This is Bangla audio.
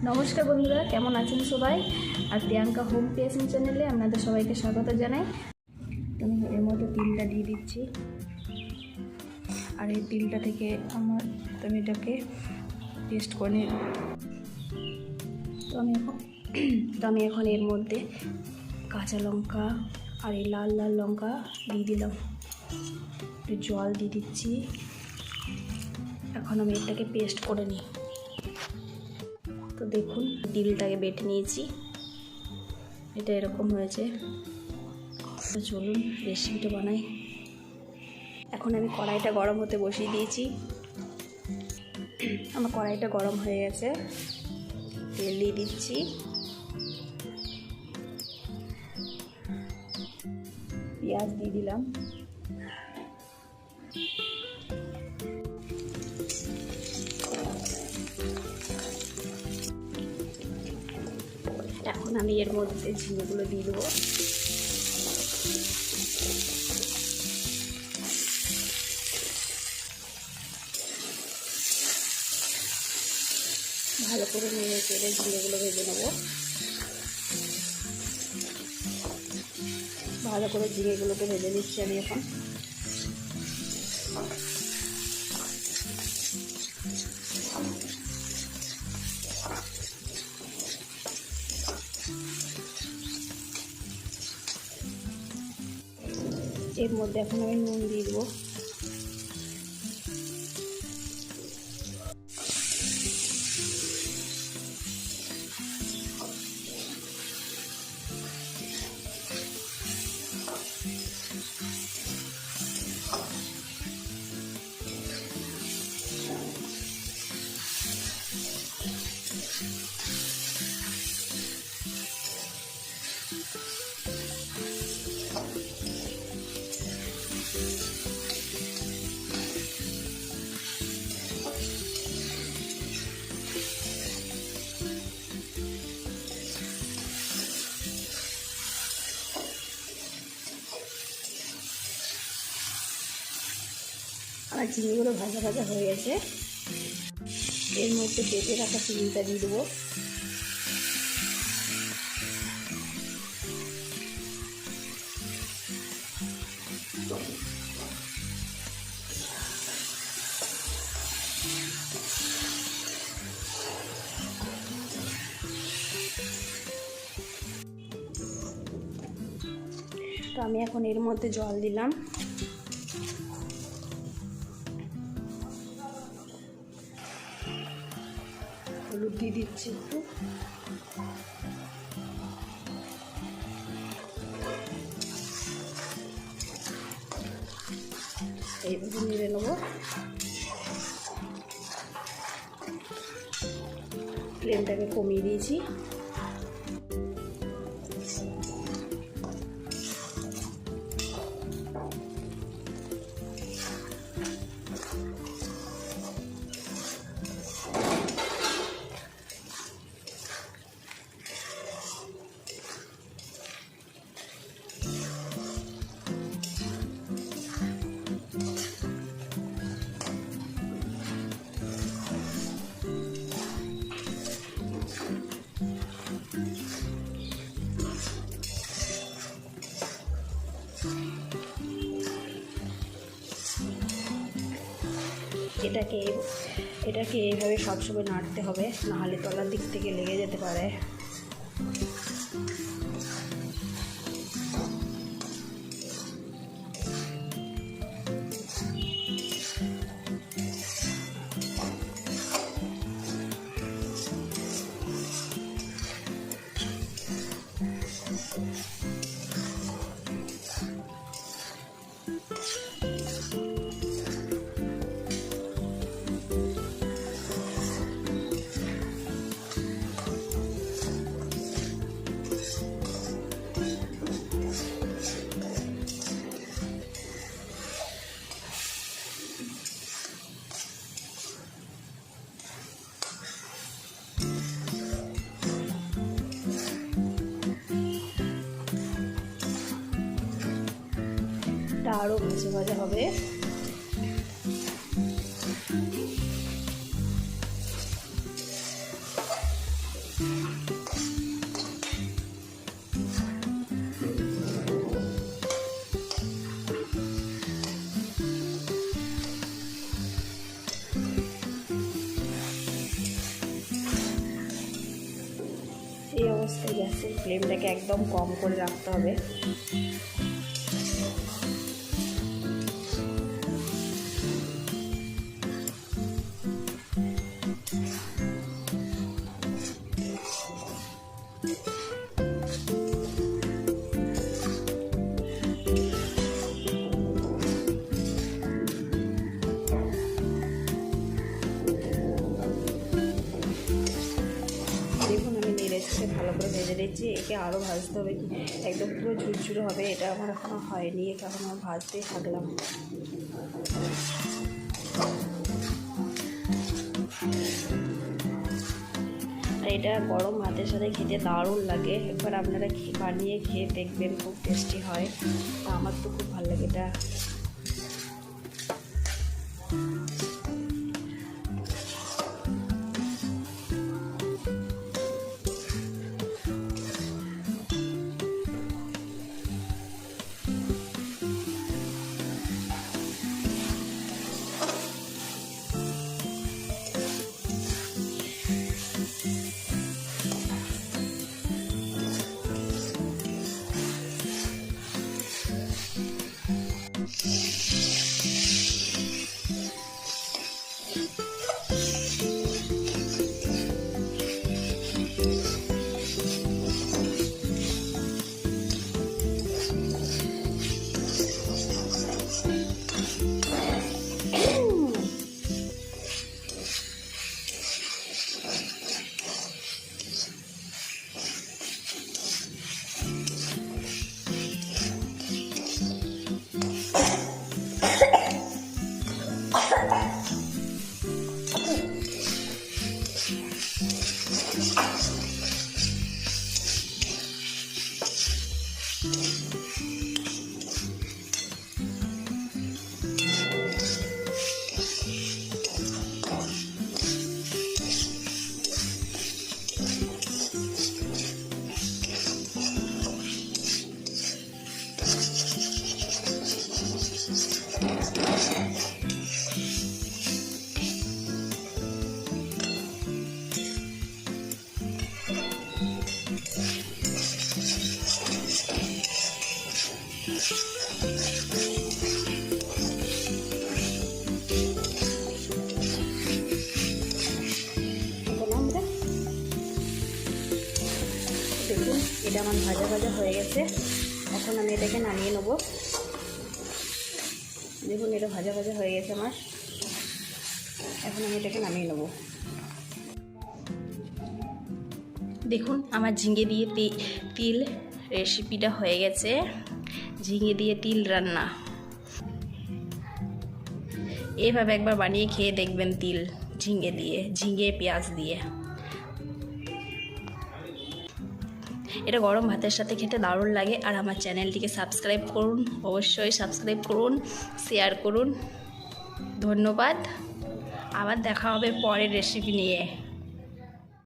নমস্কার বন্ধুরা, কেমন আছেন সবাই? আর প্রিয়াঙ্কা হোম ক্রিয়েশন চ্যানেলে আপনাদের সবাইকে স্বাগত জানাই। আমি এর মধ্যে তিলটা দিয়ে দিচ্ছি, আর এই তিলটা থেকে আমি এটাকে পেস্ট করে নিই। তো আমি এখন এর মধ্যে কাঁচা লঙ্কা আর এই লাল লাল লঙ্কা দিয়ে দিলাম, একটু জল দিয়ে দিচ্ছি। এখন আমি এটাকে পেস্ট করে নিই। তো দেখুন, তিলটাকে বেটে নিয়েছি, এটা এরকম হয়েছে। তো চলুন রেসিপিটা বানাই। এখন আমি কড়াইটা গরম হতে বসিয়ে দিয়েছি। আমার কড়াইটা গরম হয়ে গেছে, তেল দিয়ে দিচ্ছি। পেঁয়াজ দিয়ে দিলাম, এখন আমি এর মধ্যে ঝিঙেগুলো দিয়ে দেবো। ভালো করে নেড়ে চেড়ে ঝিঙেগুলো ভেজে নেবো। ভালো করে ঝিঙেগুলোকে ভেজে নিচ্ছি আমি এখন। এর মধ্যে এখন আমি নুন দিয়ে দেবো। আমার ঝিঙেগুলো ভাজা ভাজা হয়ে গেছে। এর মধ্যে পেঁপে রাখা চিংড়িটা দিয়ে দেবো। তো আমি এখন এর মধ্যে জল দিলাম। হলুদ দিয়ে দিচ্ছি একটু। এইভাবে নেড়ে নেবো। ফ্লেমটাকে কমিয়ে দিয়েছি। এটাকে এইভাবে সবসময় নাড়তে হবে, নাহলে তলার দিক থেকে লেগে যেতে পারে। আরও ভাজা ভাজা হবে। আস্তে গ্যাসের ফ্লেমটাকে একদম কম করে রাখতে হবে। দেখুন আমি নেড়েছে ভালো করে ভেজে দিচ্ছি। একে আরও ভাজতে হবে, একদম পুরো ঝুরঝুরে হবে। এটা আমার এখনও হয়নি, এটা এখন আমার ভাজতেই থাকলাম। আর এটা গরম ভাতের সাথে খেতে দারুণ লাগে। একবার আপনারা বানিয়ে খেয়ে দেখবেন, খুব টেস্টি হয়। আমার তো খুব ভালো লাগে এটা। দেখুন এটা আমার ভাজা ভাজা হয়ে গেছে। এখন আমি এটাকে নামিয়ে নেব। দেখুন এটা ভাজা ভাজা হয়ে গেছে আমার। এখন আমি এটাকে নামিয়ে নেব। দেখুন আমার ঝিঙে দিয়ে তিল রেসিপিটা হয়ে গেছে। ঝিঙে দিয়ে তিল রান্না এভাবে একবার বানিয়ে খেয়ে দেখবেন। তিল ঝিঙে পেঁয়াজ দিয়ে এটা গরম ভাতের সাথে খেতে দারুণ লাগে। আর আমার চ্যানেলটিকে সাবস্ক্রাইব করুন, অবশ্যই সাবস্ক্রাইব করুন, শেয়ার করুন। ধন্যবাদ। আবার দেখা হবে পরের রেসিপি নিয়ে।